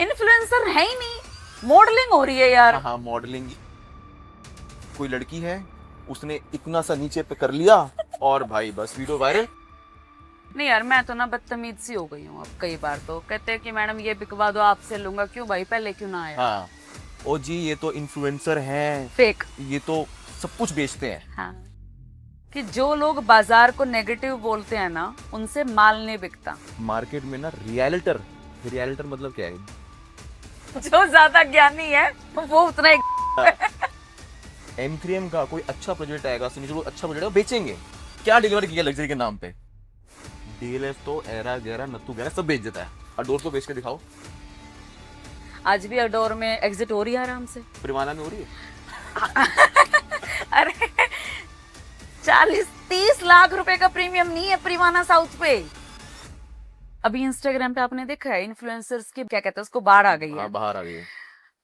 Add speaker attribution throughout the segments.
Speaker 1: Influencer है ही नहीं, modelling हो रही है यार।
Speaker 2: हाँ मॉडलिंग। कोई लड़की है, उसने इतना सा नीचे पे कर लिया और भाई बस वीडियो वायरल।
Speaker 1: नहीं यार, मैं तो ना बदतमीज सी हो गई हूँ अब। कई बार तो कहते हैं कि मैडम ये बिकवा दो, आपसे लूंगा। क्यों भाई, पहले क्यों ना आया?
Speaker 2: हाँ ओ जी, ये तो इन्फ्लुएंसर हैं,
Speaker 1: फेक।
Speaker 2: ये तो सब कुछ बेचते हैं।
Speaker 1: हाँ, कि जो लोग बाजार को नेगेटिव बोलते हैं ना, उनसे माल नहीं बिकता।
Speaker 2: मार्केट में ना रियलिटर, रियलिटर मतलब क्या है?
Speaker 1: जो ज्यादा ज्ञानी है वो उतना ही
Speaker 2: M3M का कोई अच्छा प्रोजेक्ट आएगा, सुनिए अच्छा प्रोजेक्ट है, बेचेंगे। क्या डिलीवर किया लग्जरी के नाम पे? DLF तो एरा गैरा नत्थु गैरा सब बेच देता है। अडोर को बेच के दिखाओ।
Speaker 1: आज भी अडोर में एग्जिट हो रही है आराम से।
Speaker 2: परिवाना में हो रही है।
Speaker 1: अरे 40-30 लाख रुपए का प्रीमियम नहीं है प्रीवाना साउथ पे। अभी इंस्टाग्राम पे आपने देखा है इन्फ्लुएंसर्स की, क्या कहते हैं उसको, बाढ़ आ गई है।
Speaker 2: बाहर आ गई है।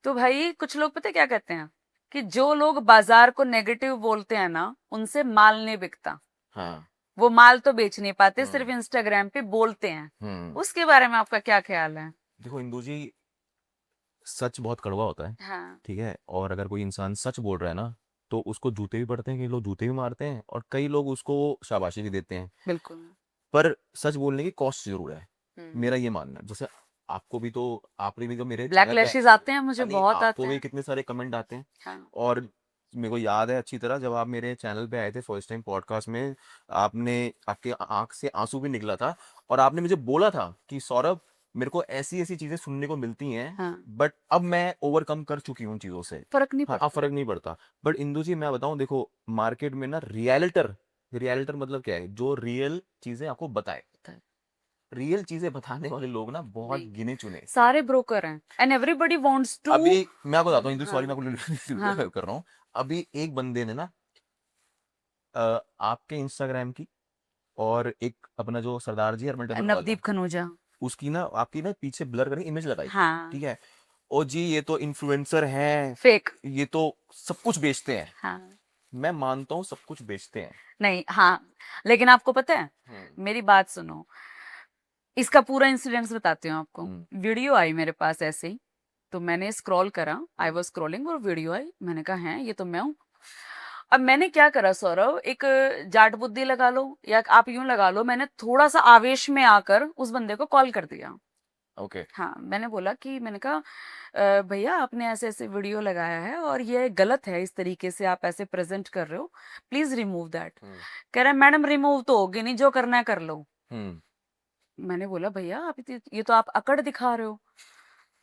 Speaker 1: तो भाई कुछ लोग पता है क्या कहते हैं, कि जो लोग बाजार को नेगेटिव बोलते हैं ना, उनसे माल नहीं बिकता।
Speaker 2: हाँ।
Speaker 1: वो माल तो बेच नहीं पाते, सिर्फ इंस्टाग्राम पे बोलते हैं। उसके बारे में आपका क्या ख्याल है?
Speaker 2: देखो इंदु जी, सच बहुत कड़वा होता है।
Speaker 1: हाँ।
Speaker 2: ठीक है, और अगर कोई इंसान सच बोल रहा है ना, तो उसको जूते भी पड़ते हैं, कई लोग जूते भी मारते हैं और कई लोग उसको शाबाशी भी देते हैं।
Speaker 1: बिल्कुल।
Speaker 2: पर सच बोलने की कॉस्ट जरूर है, मेरा ये मानना है। जैसे आपको भी तो, आपने भी तो मेरे
Speaker 1: ब्लैक
Speaker 2: चैनल पे,
Speaker 1: लैशेस आते हैं मुझे,
Speaker 2: नहीं,
Speaker 1: बहुत आते
Speaker 2: आपको भी
Speaker 1: हैं।
Speaker 2: कितने सारे कमेंट आते हैं।
Speaker 1: हाँ।
Speaker 2: और मेरे को याद है अच्छी तरह, जब आप मेरे चैनल पे आए थे फर्स्ट टाइम पॉडकास्ट में, आपने, आपके आंख से आंसू भी निकला था और आपने मुझे बोला था कि सौरभ, मेरे को ऐसी ऐसी चीजें सुनने को मिलती हैं,
Speaker 1: हाँ।
Speaker 2: बट अब मैं ओवरकम कर चुकी हूँ उन चीजों से।
Speaker 1: फर्क नहीं
Speaker 2: हाँ,
Speaker 1: पड़ता।
Speaker 2: अब फर्क नहीं पड़ता। बट इंदु जी मैं बताऊं, देखो मार्केट में ना रियलिटर, रियलिटर मतलब क्या है? जो रियल चीजें आपको बताए। रियल चीजें बताने वाले लोग ना बहुत
Speaker 1: नहीं,
Speaker 2: गिने चुने।
Speaker 1: सारे ब्रोकर हैं एंड एवरीबॉडी वांट्स टू।
Speaker 2: अभी मैं आपको बताता हूँ इंदु,
Speaker 1: हाँ।
Speaker 2: सॉरी मैं आपको
Speaker 1: हाँ।
Speaker 2: कर रहा हूँ। अभी एक बंदे ने ना आपके इंस्टाग्राम की और एक अपना जो सरदार जी हरमन टेबल वाला,
Speaker 1: नवदीप खनूजा।
Speaker 2: उसकी ना आपकी ना पीछे ब्लर करके इमेज लगाई।
Speaker 1: हाँ।
Speaker 2: ठीक है, ओ जी ये तो इन्फ्लुएंसर हैं,
Speaker 1: फेक।
Speaker 2: ये तो सब कुछ बेचते हैं।
Speaker 1: हाँ।
Speaker 2: मैं मानता हूँ सब कुछ बेचते हैं।
Speaker 1: नहीं, हाँ, लेकिन आपको पता है, मेरी बात सुनो, इसका पूरा इंसिडेंट्स बताती हूँ आपको। वीडियो आई मेरे पास ऐसे ही, तो मैंने स्क्रॉल करा, आई वाज स्क्रॉलिंग और वीडियो आई। मैंने कहा है ये तो मैं हूँ। अब मैंने क्या करा सौरभ, एक जाट बुद्धि लगा लो या आप यूं लगा लो, मैंने थोड़ा सा आवेश में आकर उस बंदे को कॉल कर दिया।
Speaker 2: ओके।
Speaker 1: हाँ, मैंने बोला कि, मैंने कहा भैया आपने ऐसे ऐसे वीडियो लगाया है और ये गलत है, इस तरीके से आप ऐसे प्रेजेंट कर रहे हो, प्लीज रिमूव दैट। कह रहा है मैडम रिमूव तो होगी नहीं, जो करना है कर लो। मैंने बोला भैया आप ये तो आप अकड़ दिखा रहे हो।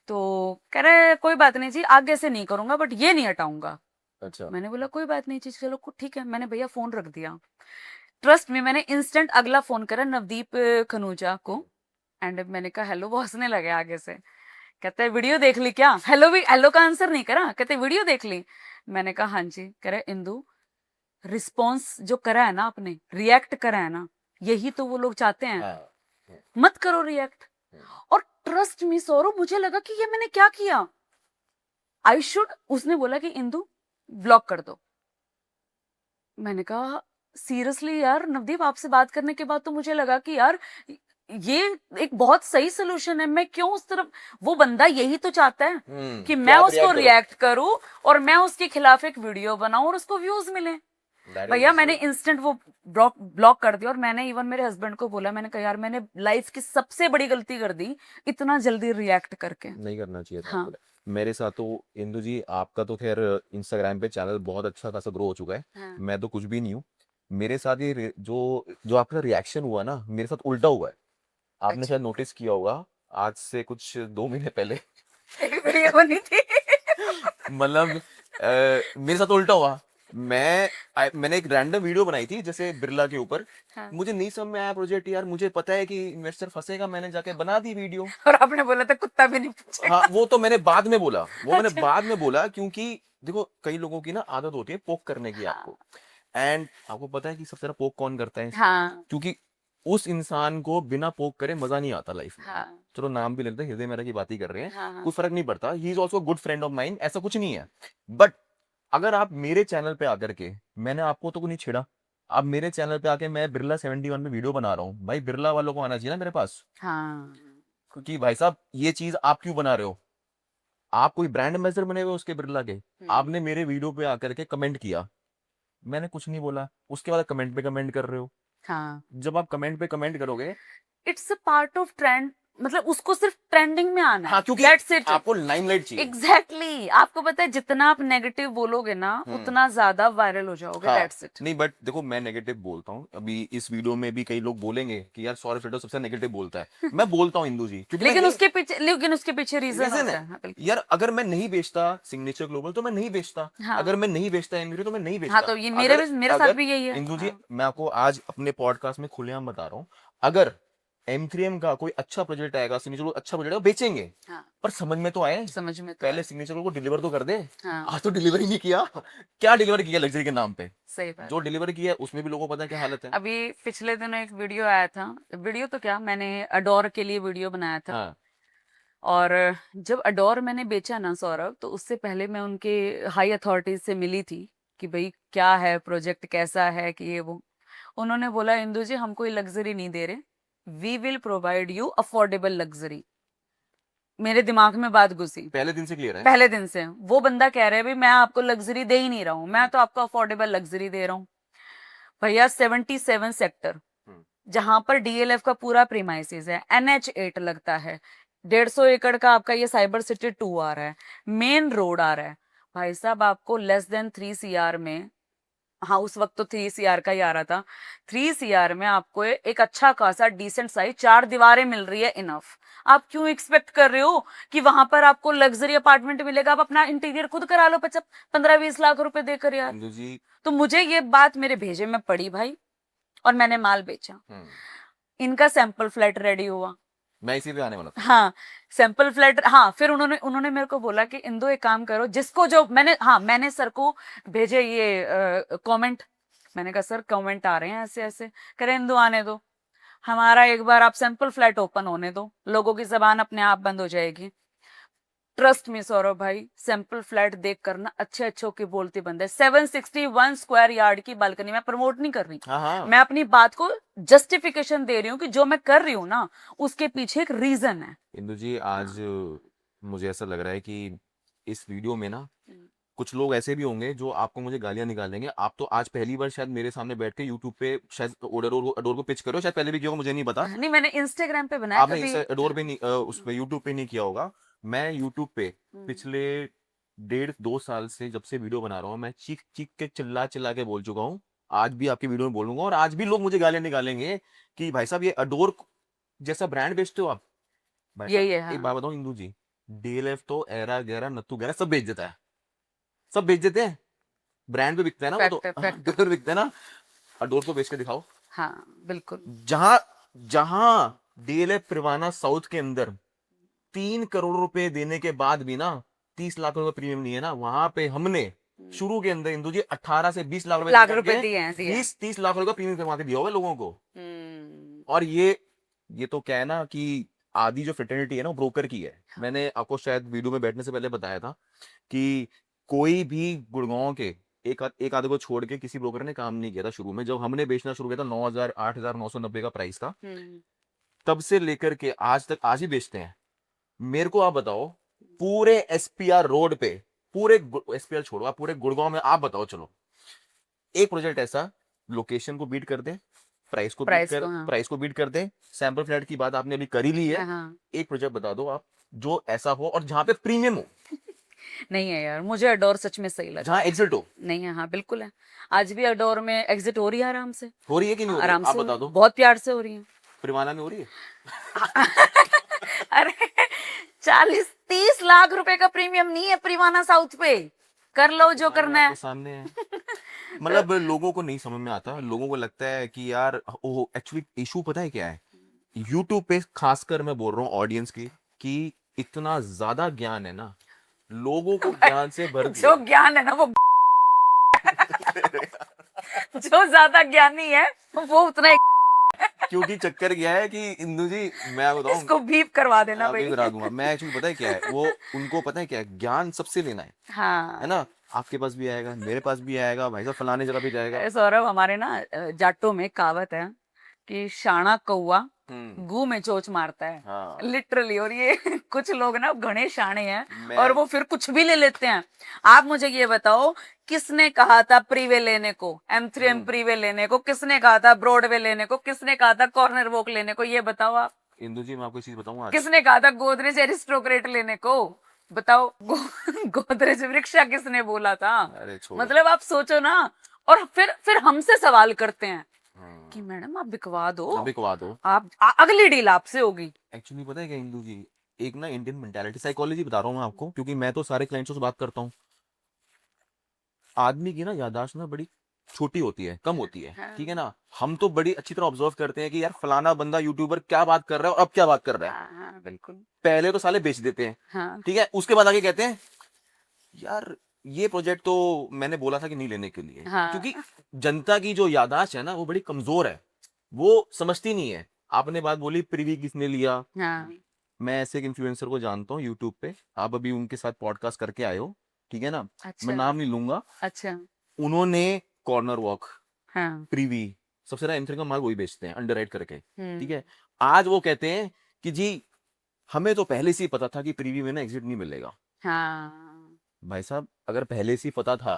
Speaker 1: तो कह रहे कोई बात नहीं जी, आगे से नहीं करूंगा बट ये नहीं हटाऊंगा।
Speaker 2: अच्छा।
Speaker 1: मैंने बोला कोई बात नहीं जी, चलो ठीक है। मैंने भैया फोन रख दिया। ट्रस्ट में मैंने इंस्टेंट अगला फोन करा नवदीप खनूजा को एंड मैंने कहा हेलो। वो हंसने लगे आगे से, कहते हैं वीडियो देख ली क्या? हेलो भी, हेलो का आंसर नहीं करा, कहते वीडियो देख ली। मैंने कहा हाँ जी। कह रहे इंदु, रिस्पॉन्स जो करा है ना आपने, रिएक्ट करा है ना, यही तो वो लोग चाहते हैं, मत करो रिएक्ट। और ट्रस्ट मी सौरभ, मुझे लगा कि ये मैंने क्या किया, आई शुड। उसने बोला कि इंदु ब्लॉक कर दो। मैंने कहा सीरियसली यार नवदीप, आपसे बात करने के बाद तो मुझे लगा कि यार ये एक बहुत सही सोल्यूशन है। मैं क्यों उस तरफ, वो बंदा यही तो चाहता है कि मैं उसको रिएक्ट करूं और मैं उसके खिलाफ एक वीडियो बनाऊं और उसको व्यूज मिले। भैया मैंने इंस्टेंट वो ब्लॉक कर दिया। और मैंने इवन मेरे हस्बैंड को बोला, मैंने कहा यार मैंने लाइफ की सबसे बड़ी गलती कर दी इतना जल्दी रिएक्ट करके।
Speaker 2: नहीं करना चाहिए था।
Speaker 1: हाँ।
Speaker 2: मेरे साथ तो इंदु जी, आपका तो खैर इंस्टाग्राम पे चैनल बहुत अच्छा खासा ग्रो हो चुका है।
Speaker 1: हाँ।
Speaker 2: मैं तो कुछ भी नहीं हूँ। मेरे साथ ये जो जो आपका रिएक्शन हुआ ना, मेरे साथ उल्टा हुआ है। आपने
Speaker 1: अच्छा।
Speaker 2: शायद नोटिस किया होगा, आज से कुछ 2 महीने पहले
Speaker 1: एक वीडियो बनी थी।
Speaker 2: मतलब मेरे साथ उल्टा हुआ। मैंने एक रैंडम वीडियो बनाई थी जैसे बिरला के ऊपर।
Speaker 1: हाँ।
Speaker 2: मुझे नहीं समझ में आया प्रोजेक्ट यार, मुझे पता है कि इन्वेस्टर फंसेगा, मैंने जाके बना दी वीडियो।
Speaker 1: और आपने बोला था कुत्ता भी नहीं पूछेगा।
Speaker 2: हाँ वो तो मैंने बाद में बोला, मैंने
Speaker 1: अच्छा।
Speaker 2: बाद में बोला, क्योंकि देखो कई लोगों की ना आदत होती है पोक करने की आपको। एंड आपको पता है कि सबसे ज्यादा पोक कौन करता है?
Speaker 1: हाँ।
Speaker 2: क्योंकि उस इंसान को बिना पोक करे मजा नहीं आता लाइफ में।
Speaker 1: हाँ।
Speaker 2: चलो नाम भी लेते हैं, हृदय मेरा की बात ही कर रहे हैं।
Speaker 1: हाँ।
Speaker 2: कोई फर्क नहीं पड़ता, he is also good friend of mine, ऐसा कुछ नहीं है। बट अगर आप मेरे चैनल पे आकर के, मैंने आपको तो नहीं छेड़ा, आप मेरे चैनल पे आके मैं बिरला 71 में वीडियो बना रहा हूँ, भाई बिरला वालों को आना चाहिए ना मेरे पास,
Speaker 1: हाँ।
Speaker 2: क्योंकि भाई साहब ये चीज आप क्यों बना रहे हो? आप कोई ब्रांड एम्बेसडर बने हुए हो उसके बिरला के,
Speaker 1: हम्म,
Speaker 2: आपने मेरे वीडियो पे आकर के कमेंट किया, मैंने कुछ नहीं बोला, उसके बाद कमेंट पे कमेंट कर रहे हो।
Speaker 1: हाँ,
Speaker 2: जब आप कमेंट पे कमेंट करोगे,
Speaker 1: it's a part of trend, मतलब उसको सिर्फ ट्रेंडिंग में आना
Speaker 2: हाँ,
Speaker 1: है,
Speaker 2: क्योंकि
Speaker 1: दैट्स इट।
Speaker 2: आपको लाइमलाइट चाहिए।
Speaker 1: एग्जैक्टली, आपको पता है जितना आप नेगेटिव बोलोगे ना
Speaker 2: हम्म।
Speaker 1: उतना ज्यादा वायरल हो जाओगे,
Speaker 2: हाँ,
Speaker 1: दैट्स इट।
Speaker 2: नहीं बट देखो मैं नेगेटिव बोलता हूँ, अभी इस वीडियो में भी कई लोग बोलेंगे कि यार सौरभ शेट्टी सबसे नेगेटिव बोलता है, मैं बोलता हूँ इंदु जी, क्योंकि मैं
Speaker 1: लेकिन उसके पीछे रीजन
Speaker 2: रीजन
Speaker 1: होता
Speaker 2: है।
Speaker 1: है। हाँ, बिल्कुल।
Speaker 2: यार अगर मैं नहीं बेचता सिग्नेचर ग्लोबल तो मैं नहीं बेचता,
Speaker 1: हाँ,
Speaker 2: अगर मैं नहीं बेचता एनवीरो तो मैं नहीं
Speaker 1: हाँ,
Speaker 2: बेचता।
Speaker 1: तो ये
Speaker 2: अगर
Speaker 1: मेरे साथ
Speaker 2: अगर
Speaker 1: भी यही है।
Speaker 2: इंदु जी,
Speaker 1: हाँ,
Speaker 2: मैं आपको आज अपने पॉडकास्ट में खुलेआम बता रहा हूँ, अगर M3M का कोई अच्छा प्रोजेक्ट आएगा, सिग्नेचर अच्छा प्रोजेक्ट आएगा, बेचेंगे,
Speaker 1: हाँ,
Speaker 2: पर समझ में तो आए,
Speaker 1: समझ में तो
Speaker 2: पहले
Speaker 1: आए।
Speaker 2: सिग्नेचर को डिलीवर तो कर दे।
Speaker 1: हाँ,
Speaker 2: आज तो डिलीवर ही नहीं किया। क्या डिलीवर किया लग्जरी के नाम पे?
Speaker 1: सही बात
Speaker 2: जो
Speaker 1: है।
Speaker 2: डिलीवर किया है, उसमें भी लोगों को पता है क्या हालत है।
Speaker 1: अभी पिछले दिनों एक वीडियो आया था, वीडियो तो क्या, मैंने अडोर के लिए वीडियो बनाया था।
Speaker 2: हाँ,
Speaker 1: और जब अडोर मैंने बेचा ना सौरभ, तो उससे पहले मैं उनके हाई अथॉरिटीज से मिली थी कि भाई क्या है प्रोजेक्ट, कैसा है, कि ये वो। उन्होंने बोला, इंदु जी हम कोई लग्जरी नहीं दे रहे, we will provide you affordable luxury. मेरे दिमाग में बात घुसी
Speaker 2: पहले दिन से क्लियर है।
Speaker 1: पहले दिन से। वो बंदा कह रहा है भाई मैं आपको लग्जरी दे ही नहीं रहा हूँ, मैं तो आपको अफोर्डेबल लग्जरी दे रहा हूँ। भैया 77 सेक्टर,
Speaker 2: हम्म,
Speaker 1: जहां पर डीएलएफ का पूरा प्रीमाइसिस है, NH8 लगता है, 150 एकड़ का आपका ये साइबर सिटी 2 आ रहा है, मेन रोड आ रहा है। भाई साहब आपको लेस देन 3 CR में, हाँ उस वक्त तो 3 CR का ही आ रहा था, 3 CR में आपको एक अच्छा खासा डिसेंट साइज 4 दीवारें मिल रही है, इनफ। आप क्यों एक्सपेक्ट कर रहे हो कि वहां पर आपको लग्जरी अपार्टमेंट मिलेगा? आप अपना इंटीरियर खुद करा लो 15-20 लाख रुपए देकर यार।
Speaker 2: इंदु जी।
Speaker 1: तो मुझे ये बात मेरे भेजे में पड़ी भाई, और मैंने माल बेचा।
Speaker 2: हम्म,
Speaker 1: इनका सैंपल फ्लैट रेडी हुआ।
Speaker 2: मैं इसी पे आने वाला था।
Speaker 1: हाँ, सैंपल फ्लैट, हाँ, फिर उन्होंने उन्होंने मेरे को बोला कि इंदु एक काम करो, जिसको जो मैंने, हाँ मैंने सर को भेजे ये कमेंट। मैंने कहा सर कमेंट आ रहे हैं ऐसे ऐसे। कह रहे इंदु आने दो, हमारा एक बार आप सैंपल फ्लैट ओपन होने दो, लोगों की जबान अपने आप बंद हो जाएगी। ट्रस्ट मी सौरभ भाई, सैंपल फ्लैट देख कर ना अच्छे अच्छों की बोलती बंद है। 761 स्क्वायर यार्ड की बालकनी, मैं प्रमोट नहीं कर रही,
Speaker 2: हाँ, हाँ,
Speaker 1: मैं अपनी बात को जस्टिफिकेशन दे रही हूँ कि जो मैं कर रही हूँ ना उसके पीछे एक रीजन है।
Speaker 2: इंदु जी, आज
Speaker 1: हाँ,
Speaker 2: मुझे ऐसा लग रहा है कि इस वीडियो में ना
Speaker 1: हम्म,
Speaker 2: कुछ लोग ऐसे भी होंगे जो आपको मुझे गालियां निकालेंगे। आप तो आज पहली बार शायद मेरे सामने बैठ के यूट्यूब पे शायद अडोर को पिच करो, शायद पहले भी किया होगा, मुझे नहीं पता।
Speaker 1: नहीं मैंने इंस्टाग्राम पे बनाया
Speaker 2: आपने
Speaker 1: कभी।
Speaker 2: इस अडोर पे नहीं, उस पे यूट्यूब पे नहीं किया होगा। मैं यूट्यूब पे
Speaker 1: हम्म,
Speaker 2: पिछले 1.5-2 साल से जब से वीडियो बना रहा हूँ, मैं चीख चीख के चिल्ला चिल्ला के बोल चुका हूँ। आज भी आपकी वीडियो में बोलूंगा, और आज भी लोग मुझे गालियां निकालेंगे कि भाई साहब ये अडोर जैसा ब्रांड बेचते हो आप। भाई साहब
Speaker 1: यही है।
Speaker 2: एक
Speaker 1: हाँ,
Speaker 2: बात बताऊं इंदु जी, डीएलएफ तो एरा गैरा नत्थु गैरा सब बेच देता है, सब बेच देते हैं। ब्रांड पे बिकता है ना वो तो,
Speaker 1: फैक्ट है, फैक्ट है।
Speaker 2: तो बिकता है ना। अडोर को बेच के दिखाओ।
Speaker 1: हाँ, बिल्कुल।
Speaker 2: जहां जहां डीएलएफ परवाना साउथ के अंदर 3 करोड़ रुपए देने के बाद भी ना 30 लाख रुपए प्रीमियम नहीं है ना, वहां पे हमने शुरू के अंदर इंदु जी 18 से 20 लाख रुपए
Speaker 1: लाख
Speaker 2: करके
Speaker 1: रुपए दिए हैं, दिए हैं।
Speaker 2: 20-30 लाख रुपए का प्रीमियम करवा के दिया हुआ है लोगों को।
Speaker 1: हम्म,
Speaker 2: और ये तो क्या है ना कि आधी जो फ्रेटर्निटी है ना वो ब्रोकर की है। मैंने आपको शायद वीडियो में बैठने से पहले बताया था कि कोई भी गुड़गांव के एक आधे को छोड़ के किसी ब्रोकर ने काम नहीं किया था शुरू में। जब हमने बेचना शुरू किया था 9,000 8,990 का प्राइस था,
Speaker 1: हम्म,
Speaker 2: तब से लेकर के आज तक आज ही बेचते हैं। मेरे को आप बताओ, पूरे एसपीआर रोड पे, पूरे एसपीआर छोड़ो, आप पूरे गुड़गांव में आप बताओ चलो, एक प्रोजेक्ट ऐसा लोकेशन को बीट कर दे,
Speaker 1: प्राइस को, हाँ।
Speaker 2: प्राइस को बीट कर दे। सैंपल फ्लैट की बात आपने अभी कर ही ली है।
Speaker 1: हाँ, हाँ।
Speaker 2: एक प्रोजेक्ट बता दो आप जो ऐसा हो और जहां पे प्रीमियम हो,
Speaker 1: नहीं है यार, मुझे अडोर सच में सही लगा।
Speaker 2: जहां एग्जिट हो।
Speaker 1: नहीं है, हाँ बिल्कुल है। आज भी अडोर में एग्जिट हो रही है आराम से।
Speaker 2: हो रही है कि नहीं
Speaker 1: हाँ,
Speaker 2: हो रही है?
Speaker 1: आराम
Speaker 2: आप
Speaker 1: से हो
Speaker 2: बता
Speaker 1: रही है,
Speaker 2: दो।
Speaker 1: बहुत प्यार से हो रही है।
Speaker 2: परिवाना में हो रही है?
Speaker 1: अरे 40-30 लाख रुपए का प्रीमियम नहीं है प्रीवाना साउथ पे, कर लो जो करना
Speaker 2: आपके
Speaker 1: है।
Speaker 2: सामने है। मतलब लोगों को नहीं समझ में आता, लोगों को लगता है कि यार ओ एक्चुअली इशू पता है क्या है, यूट्यूब पे खासकर मैं बोल रहा हूँ ऑडियंस की, कि इतना ज्यादा ज्ञान है ना, लोगों को ज्ञान से भर
Speaker 1: जो
Speaker 2: दिया।
Speaker 1: ज्ञान है ना वो जो ज्यादा ज्ञानी है वो उतना ही।
Speaker 2: क्योंकि चक्कर क्या है कि इंदु जी, मैं बताऊं,
Speaker 1: इसको बीप करवा देना
Speaker 2: अभी
Speaker 1: भाई।
Speaker 2: बता दूंगा मैं, एक्चुअली पता है क्या है वो, उनको पता है क्या है, ज्ञान सबसे लेना है
Speaker 1: हाँ।
Speaker 2: ना। आपके पास भी आएगा, मेरे पास भी आएगा, भाई साहब फलाने जगह भी जाएगा।
Speaker 1: अरे सौरभ, हमारे ना जाटों में कहावत है कि शाना कौआ गू में चोच मारता है
Speaker 2: हाँ
Speaker 1: लिटरली। और ये कुछ लोग ना घने शाणे हैं
Speaker 2: मैं
Speaker 1: और वो फिर कुछ भी ले लेते हैं। आप मुझे ये बताओ, किसने कहा था प्रीवे लेने को, M3M प्रीवे लेने को? किसने कहा था ब्रॉडवे लेने को? किसने कहा था कॉर्नर वॉक लेने को? ये बताओ आप।
Speaker 2: इंदु जी मैं आपको एक चीज बताऊं आज
Speaker 1: किसने कहा था गोदरेज एरिस्टोक्रेट लेने को? बताओ। गोदरेज वृक्षा किसने बोला था?
Speaker 2: अरे छोड़ो
Speaker 1: मतलब आप सोचो ना। और फिर हमसे सवाल करते हैं कि
Speaker 2: हाँ
Speaker 1: मैडम आप बिकवा दो,
Speaker 2: अभी कवा दो
Speaker 1: आप अगली डील आपसे होगी।
Speaker 2: एक्चुअली पता है क्या इंदु जी एक ना इंडियन मेंटालिटी साइकोलॉजी बता रहा हूँ मैं आपको क्योंकि मैं तो सारे क्लाइंट्सों से बात करता हूँ आदमी की ना याददाश्त ना बड़ी छोटी होती है कम होती है ठीक है
Speaker 1: हाँ
Speaker 2: ना हम तो बड़ी अच्छी तरह ऑब्जर्व करते हैं कि यार फलाना बंदा यूट्यूबर क्या बात कर रहा है और अब क्या बात कर रहा है
Speaker 1: हाँ हाँ, बिल्कुल।
Speaker 2: पहले तो साले बेच देते हैं
Speaker 1: हाँ
Speaker 2: ठीक है उसके बाद आगे कहते हैं यार ये प्रोजेक्ट तो मैंने बोला था कि नहीं लेने के लिए क्योंकि
Speaker 1: हाँ
Speaker 2: जनता की जो याददाश्त है ना वो बड़ी कमजोर है वो समझती नहीं है आपने बात बोली प्रीवी किसने लिया
Speaker 1: हाँ।
Speaker 2: मैं ऐसे एक इन्फ्लुएंसर को जानता हूँ यूट्यूब पे आप अभी उनके साथ पॉडकास्ट करके आए हो ठीक है ना मैं
Speaker 1: अच्छा
Speaker 2: नाम नहीं लूंगा
Speaker 1: अच्छा।
Speaker 2: उन्होंने कॉर्नर वॉक
Speaker 1: हाँ
Speaker 2: प्रीवी सबसे ज्यादा M3 का माल वही बेचते हैं अंडरराइट करके ठीक है
Speaker 1: हम्म।
Speaker 2: आज वो कहते हैं कि जी हमें तो पहले से ही पता था कि प्रीवी में ना एग्जिट नहीं मिलेगा
Speaker 1: हाँ
Speaker 2: भाई साहब अगर पहले से ही पता था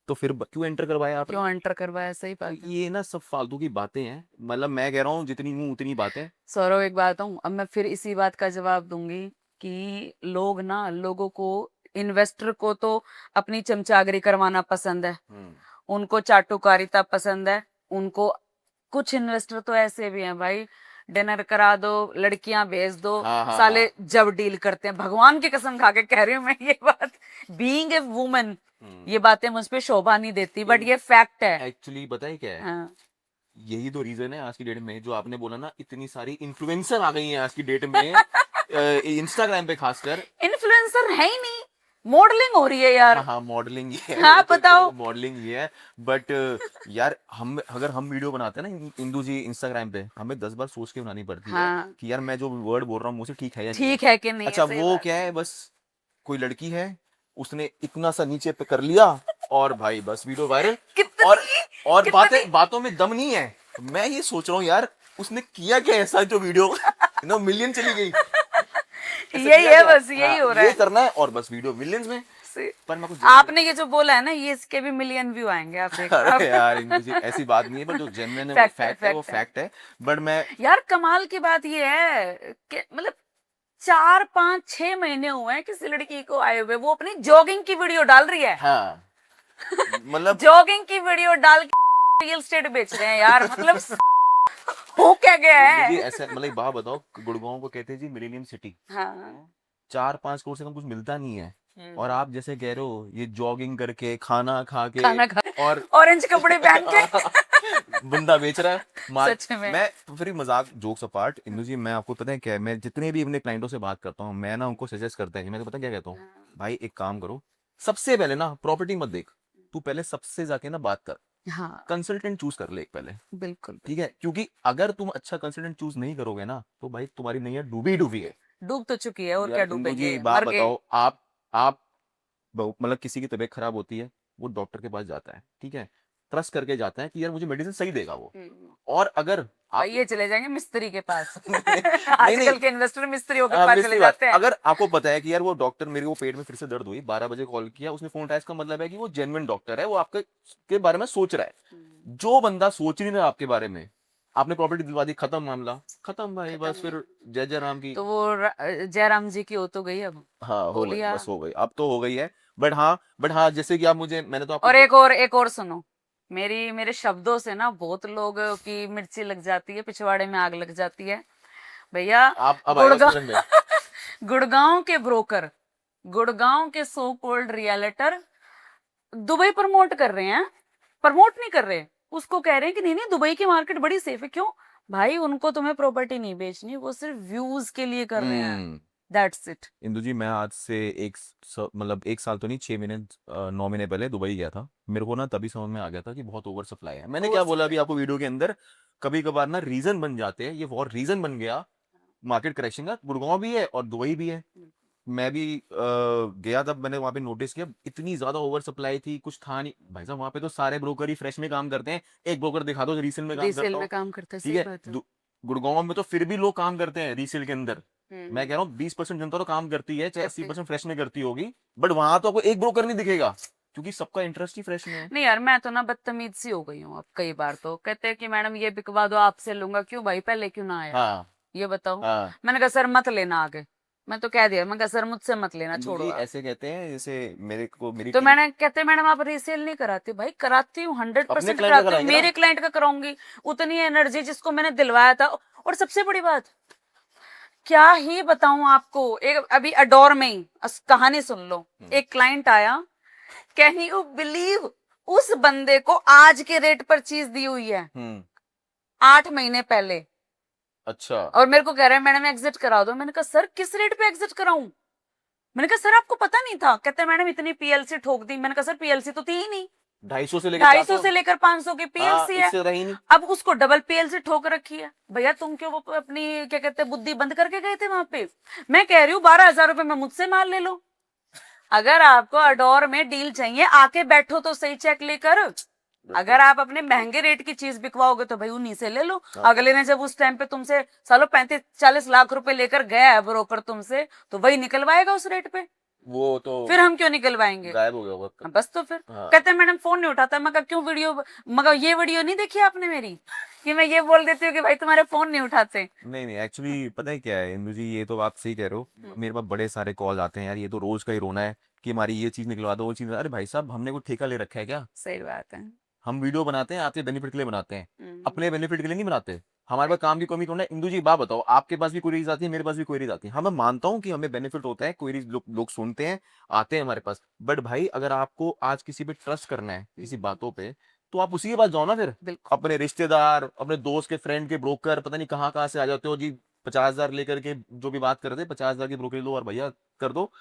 Speaker 2: तो फिर क्यों एंटर करवाया आपने
Speaker 1: क्यों एंटर करवाया? सही
Speaker 2: तो
Speaker 1: बात है।
Speaker 2: ये ना सब फालतू की बातें हैं मतलब मैं कह रहा हूँ जितनी हूँ उतनी बातें
Speaker 1: सौरव एक बात हूँ, अब मैं फिर इसी बात का जवाब दूंगी कि लोग ना, लोगों को, इन्वेस्टर को तो अपनी चमचागिरी करवाना पसंद है, उनको चाटुकारिता पसंद है, उनको। कुछ इन्वेस्टर तो ऐसे भी हैं भाई, डिनर करा दो, लड़कियां भेज दो,
Speaker 2: हाँ हाँ
Speaker 1: साले
Speaker 2: हाँ
Speaker 1: जब डील करते हैं। भगवान की कसम खा के कह रही हूँ मैं ये बात, बीइंग ए वुमन, ये बातें मुझ पे शोभा नहीं देती, बट ये फैक्ट है।
Speaker 2: एक्चुअली बताइए क्या है
Speaker 1: हाँ
Speaker 2: यही तो रीजन है आज की डेट में जो आपने बोला ना इतनी सारी इन्फ्लुएंसर आ गई हैं आज की डेट में इंस्टाग्राम पे खासकर
Speaker 1: इन्फ्लुएंसर है ही नहीं, मॉडलिंग हो रही है यार।
Speaker 2: हाँ हाँ मॉडलिंग ही है
Speaker 1: हाँ
Speaker 2: वो तो एक तरह
Speaker 1: बताओ।
Speaker 2: की मॉडलिंग ही है बट यार हम अगर हम वीडियो बनाते हैं ना इंदू जी इंस्टाग्राम पे हमें 10 बार सोच के बनानी पड़ती है
Speaker 1: हाँ
Speaker 2: कि यार मैं जो वर्ड बोल रहा हूँ मुझसे ठीक है या नहीं है
Speaker 1: ठीक है कि नहीं है,
Speaker 2: अच्छा
Speaker 1: सही
Speaker 2: वो
Speaker 1: बात
Speaker 2: क्या
Speaker 1: है।
Speaker 2: है बस कोई लड़की है उसने इतना सा नीचे पे कर लिया और भाई बस वीडियो वायरल और
Speaker 1: कितनी
Speaker 2: और
Speaker 1: कितनी
Speaker 2: बातों में दम नहीं है मैं ये सोच रहा हूँ यार उसने किया क्या ऐसा जो वीडियो मिलियन चली गई ऐसा
Speaker 1: यही
Speaker 2: किया
Speaker 1: है,
Speaker 2: क्या
Speaker 1: बस यही
Speaker 2: हाँ
Speaker 1: हो रहा
Speaker 2: ये
Speaker 1: है।
Speaker 2: करना है और बस वीडियो मिलियंस में पर मैं कुछ
Speaker 1: आपने ये जो बोला है ना, ये इसके भी मिलियन व्यू आएंगे, आप देखना।
Speaker 2: अरे यार इंदु जी ऐसी बात नहीं है पर जो जेन्युइन है वो
Speaker 1: फैक्ट है,
Speaker 2: फैक्ट है वो
Speaker 1: फैक्ट है।
Speaker 2: फैक्ट है बट मैं
Speaker 1: यार कमाल की बात ये है कि मतलब 4 5 6 महीने हुए हैं किसी लड़की को आए हुए, वो अपनी जॉगिंग की वीडियो डाल रही है।
Speaker 2: हाँ मतलब
Speaker 1: जॉगिंग की वीडियो डाल के रियल एस्टेट बेच रहे हैं यार, मतलब हो क्या गया
Speaker 2: इंदु जी
Speaker 1: है?
Speaker 2: ऐसा मतलब एक बात बताओ गुड़गांव को कहते हैं जी मिलेनियम सिटी
Speaker 1: हाँ
Speaker 2: 4-5 करोड़ से कम कुछ मिलता नहीं है और
Speaker 1: हम्म।
Speaker 2: आप जैसे कह रहे हो ये जॉगिंग करके खाना खा के
Speaker 1: खाना खा,
Speaker 2: और
Speaker 1: ऑरेंज कपड़े पहन के।
Speaker 2: बंदा बेच रहा है
Speaker 1: सच में।
Speaker 2: मैं फिर मजाक जोक्स अपार्ट इंदु जी मैं आपको पता है क्या है मैं जितने भी अपने क्लाइंटों से बात करता हूँ मैं ना उनको सजेस्ट करता है मैं तो पता है क्या कहता हूँ भाई एक काम करो सबसे पहले ना प्रॉपर्टी मत देख तू पहले सबसे जाके ना बात कर
Speaker 1: हाँ
Speaker 2: कंसल्टेंट चूज कर ले एक पहले
Speaker 1: बिल्कुल।
Speaker 2: ठीक है क्योंकि अगर तुम अच्छा कंसल्टेंट चूज नहीं करोगे ना तो भाई तुम्हारी नैया डूबी डूबी है
Speaker 1: डूब तो चुकी है, और
Speaker 2: यार
Speaker 1: क्या
Speaker 2: इंदु जी
Speaker 1: डूबेंगे,
Speaker 2: बात
Speaker 1: मर गए।
Speaker 2: बताओ आप मतलब किसी की तबीयत खराब होती है वो डॉक्टर के पास जाता है ठीक है ट्रस्ट करके जाता है कि यार मुझे मेडिसिन सही देगा वो और अगर आप
Speaker 1: भाई ये चले जाएंगे मिस्त्री के पास।
Speaker 2: नहीं नहीं
Speaker 1: आजकल के इन्वेस्टर मिस्त्रियों के पास
Speaker 2: मिस्त्री
Speaker 1: चले
Speaker 2: बात
Speaker 1: जाते हैं।
Speaker 2: अगर आपको पता है कि यार वो डॉक्टर मेरे को पेट में फिर से दर्द हुई 12 बजे कॉल किया उसने फोन उठाया इसका मतलब है कि वो जेन्युइन डॉक्टर है वो आपके के बारे में सोच रहा है जो बंदा सोच नहीं रहा आपके बारे में आपने प्रॉपर्टी दिलवा दी खत्म मामला खत्म भाई बस फिर जय जय राम की
Speaker 1: तो वो जयराम जी की हो तो गई अब,
Speaker 2: हाँ
Speaker 1: हो
Speaker 2: हो गई
Speaker 1: लिया।
Speaker 2: बस हो गई अब तो हो गई है बट हाँ जैसे कि आप मुझे मैंने तो आपको
Speaker 1: और एक और सुनो, मेरे शब्दों से ना बहुत लोग की मिर्ची लग जाती है, पिछवाड़े में आग लग जाती है भैया।
Speaker 2: आप अब आएगा
Speaker 1: गुड़गांव
Speaker 2: समझ में
Speaker 1: गुड़गांव के ब्रोकर, गुड़गांव के सो कॉल्ड रियलिटर दुबई प्रमोट कर रहे हैं, प्रमोट नहीं कर रहे, उसको कह रहे हैं कि नहीं नहीं दुबई की मार्केट बड़ी सेफ है। क्यों भाई? उनको तुम्हें प्रॉपर्टी नहीं बेचनी, वो सिर्फ व्यूज के लिए कर रहे हैं, दैट्स इट।
Speaker 2: इंदु जी मैं आज से मतलब 1 साल तो नहीं 6 महीने 9 महीने पहले दुबई गया था मेरे को ना तभी समझ में आ गया था कि बहुत ओवर सप्लाई है मैंने क्या बोला अभी आपको वीडियो के अंदर कभी कभार ना रीजन बन जाते हैं ये और रीजन बन गया मार्केट करेक्शन का गुड़गांव भी है और दुबई भी है मैं भी गया तब मैंने वहां पे नोटिस किया इतनी ज्यादा ओवर सप्लाई थी कुछ था नहीं भाई साहब वहां पे तो सारे ब्रोकर ही फ्रेश में काम करते हैं एक ब्रोकर दिखा दो रीसेल में काम
Speaker 1: रीसेल
Speaker 2: करता
Speaker 1: में
Speaker 2: हो
Speaker 1: काम करता है,
Speaker 2: ठीक
Speaker 1: सही
Speaker 2: है
Speaker 1: बात है।
Speaker 2: गुड़गांव में तो फिर भी लोग काम करते हैं रीसेल के अंदर। मैं
Speaker 1: हम्म।
Speaker 2: कह रहा हूँ 20% जनता तो काम करती है, चाहे
Speaker 1: करती।
Speaker 2: 80% फ्रेश में करती होगी, बट वहां तो आपको एक ब्रोकर नहीं दिखेगा क्योंकि सबका इंटरेस्ट ही फ्रेश में है।
Speaker 1: नहीं यार, मैं तो ना बदतमीज सी हो गई हूँ अब। कई बार तो कहते हैं कि मैडम ये बिकवा दो, आपसे लूंगा। क्यों भाई, पहले क्यों ना आया?
Speaker 2: हाँ
Speaker 1: ये बताओ।
Speaker 2: हाँ।
Speaker 1: मैंने कहा सर मत लेना आगे। मैं तो कह दिया, मैं कहा सर मुझसे मत लेना,
Speaker 2: इंदु
Speaker 1: छोड़ो
Speaker 2: जी
Speaker 1: आप।
Speaker 2: ऐसे कहते हैं जैसे मेरे को मेरी
Speaker 1: तो
Speaker 2: टीम
Speaker 1: मैंने कहते मैडम आप रीसेल नहीं कराती। भाई कराती हूँ,
Speaker 2: अपने
Speaker 1: 100%
Speaker 2: क्लाइंट का
Speaker 1: कराती हूँ।
Speaker 2: कराएंगे ना।
Speaker 1: मेरे क्लाइंट का कराऊंगी। उतनी एनर्जी जिसको मैंने दिलवाया था। और सबसे बड़ी बात, क्या ही बताऊं आपको, एक अभी अडोर में ही कहानी सुन लो। एक क्लाइंट आया, कैन यू बिलीव, उस बंदे को आज के रेट पर चीज दी हुई है 8 महीने पहले,
Speaker 2: अच्छा
Speaker 1: और मेरे को कह रहे हैं मैडम एग्जिट करा दो। मैंने कहा सर किस रेट पे एग्जिट कराऊं? मैंने कहा सर आपको पता नहीं था? कहते हैं मैडम इतनी पीएलसी ठोक दी। मैंने कहा सर पीएलसी तो थी ही नहीं।
Speaker 2: 250 से लेकर
Speaker 1: 250
Speaker 2: 400।
Speaker 1: से लेकर 500 की
Speaker 2: हाँ
Speaker 1: पीएलसी है।
Speaker 2: इससे रही नहीं।
Speaker 1: अब उसको डबल पीएलसी ठोक रखी है। भैया तुम क्यों वो अपनी क्या कहते हैं बुद्धि बंद करके गए थे वहां पे? मैं कह रही हूँ 12,000 रुपए में मुझसे माल ले लो। अगर आपको अडोर में डील चाहिए, आके बैठो तो सही चेक लेकर। अगर आप अपने महंगे रेट की चीज बिकवाओगे तो भाई उन्हीं से ले लो।
Speaker 2: हाँ।
Speaker 1: अगले ने जब उस टाइम पे तुमसे सालों 35-40 लाख रुपए लेकर गया है ब्रोकर तुमसे, तो वही निकलवाएगा उस रेट पे।
Speaker 2: वो तो
Speaker 1: फिर हम क्यों निकलवाएंगे?
Speaker 2: गायब हो गया होगा।
Speaker 1: बस तो फिर
Speaker 2: हाँ।
Speaker 1: कहते हैं मैडम फोन नहीं उठाता। मैं कहा क्यों, वीडियो, मगर ये वीडियो नहीं देखी आपने मेरी कि मैं ये बोल देती हूँ कि भाई तुम्हारे फोन नहीं उठाते?
Speaker 2: नहीं नहीं एक्चुअली पता है क्या है इंदु जी, ये तो आप सही कह रहे हो। मेरे पास बड़े सारे कॉल आते हैं यार, ये तो रोज का ही रोना है कि हमारी ये चीज निकलवा दो, वो चीज। अरे भाई साहब हमने कोई ठेका ले रखा है क्या?
Speaker 1: सही बात है।
Speaker 2: हम वीडियो बनाते हैं आपके बेनिफिट के लिए बनाते हैं, अपने बेनिफिट के लिए नहीं बनाते। हमारे पास काम की कमी कौन है? इंदु जी बात बताओ, आपके पास भी क्वेरीज आती है, मेरे पास भी क्वेरीज आती है। हाँ मैं मानता हूँ कि हमें बेनिफिट होता है, क्वेरीज लोग सुनते हैं, आते हैं हमारे पास। बट भाई अगर आपको आज किसी पे ट्रस्ट करना है किसी बातों पे, तो आप उसी के पास जाओ ना फिर।
Speaker 1: बिल्कुल।
Speaker 2: अपने रिश्तेदार, अपने दोस्त के फ्रेंड के ब्रोकर, पता नहीं कहाँ से आ जाते हो जी। 50,000 लेकर के जो भी बात कर रहे थे, 50,000 की ब्रोकरेज लो और भैया कर दो।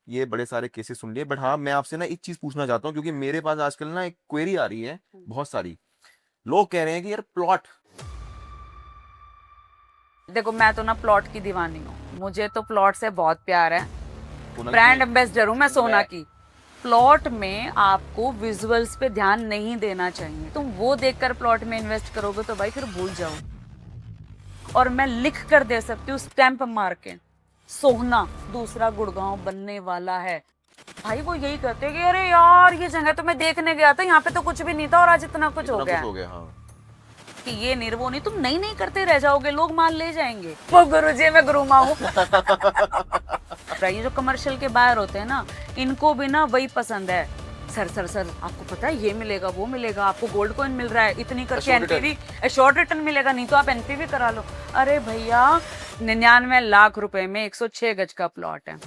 Speaker 2: ये बड़े सारे केसेस सुन लिए। बट हाँ मैं आपसे ना एक चीज पूछना चाहता हूँ, क्योंकि मेरे पास आजकल ना एक क्वेरी आ रही है बहुत सारी। लोग कह रहे हैं कि यार प्लॉट।
Speaker 1: देखो मैं तो ना प्लॉट की दीवानी हूँ। मुझे तो प्लॉट से बहुत प्यार है।
Speaker 2: पूनम
Speaker 1: ब्रांड
Speaker 2: जी,
Speaker 1: एम्बेसडर हूँ मैं सोना
Speaker 2: मैं-
Speaker 1: की। प्लॉट में आपको विजुअल्स पे ध्यान नहीं देना चाहिए। तुम वो देखकर प्लॉट में इन्वेस्ट करोगे तो भाई फिर भूल जाओ। और मैं लिख कर दे सकती हूँ स्टैंप मार के, सोहना दूसरा गुड़गांव बनने वाला है। भाई वो यही कहते हैं कि अरे यार ये जगह तो मैं देखने गया था, यहाँ पे तो कुछ भी नहीं था और आज इतना कुछ हो
Speaker 2: इतना
Speaker 1: गया
Speaker 2: कुछ हो गया। हाँ
Speaker 1: कि ये नहीं वो नहीं। तुम नहीं नहीं करते रह जाओगे, लोग माल ले जाएंगे। वो गुरुजी मैं गुरु माँ हूँ। ये जो कमर्शियल के बाहर होते हैं ना, इनको भी ना वही पसंद है। सर सर सर आपको पता है ये मिलेगा वो मिलेगा, आपको गोल्ड कॉइन मिल रहा है इतनी करके,
Speaker 2: Assured return।
Speaker 1: NPV short return मिलेगा, नहीं तो आप एनपीवी करा लो। अरे भैया 99 लाख रुपए में 106 गज का प्लॉट है।